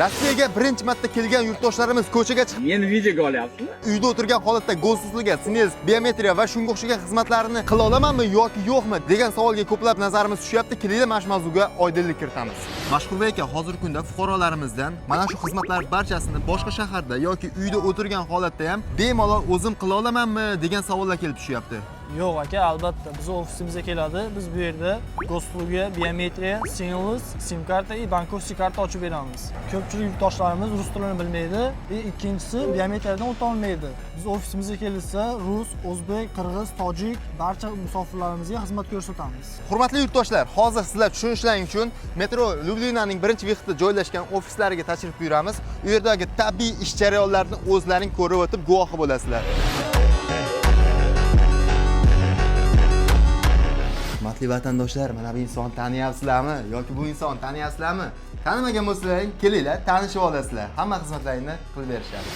Rossiyaga birinchi marta kelgan yurtdoshlarimiz ko'chaga chiqib, Meni videoga olyapsizmi? uyda o'tirgan holatda golsizligi, sines, biometriya va shunga o'xshagan xizmatlarni qila olamanmi yoki yo'qmi degan savolga ko'plab nazarimiz tushyapti. Kelinglar mana shu mavzuga oydinlik kiritamiz. Mashhurbek aka, hozirgi kunda fuqarolarimizdan mana shu xizmatlar barchasini boshqa shaharda yoki uyda o'tirgan holatda ham bemalol o'zim qila olamanmi degan savollar kelib tushyapti. Yo'q aka, albatta biz ofisimizga keladi. Biz bu yerda gosluga, biometriya, singlus, sim karta va bankovskiy karta ochib beramiz. Ko'pchilik yurtdoshlarimiz rus tilini bilmaydi va ikkinchisi biometriyadan o'ta olmaydi. Biz ofisimizga kelsa, rus, o'zbek, qirg'iz, tojik barcha musofirlarimizga xizmat ko'rsatamiz. Hurmatli yurtdoshlar, hozir sizlar tushunishlaring uchun metro Lyublinaning birinchi vextida joylashgan ofislariga tashrif buyuramiz. U yerdagi tabiiy ish jarayonlarini o'zlaring ko'rib o'tib guvohi bo'lasizlar. Hurmatli vatandoshlar, mana bu insonni taniyapsizlarmi yoki bu insonni taniyapsizlarmi? Tanimagan bo'lsalaring, kelinglar, tanishib olasizlar. Hamma xizmatlaringni qilib berishadi.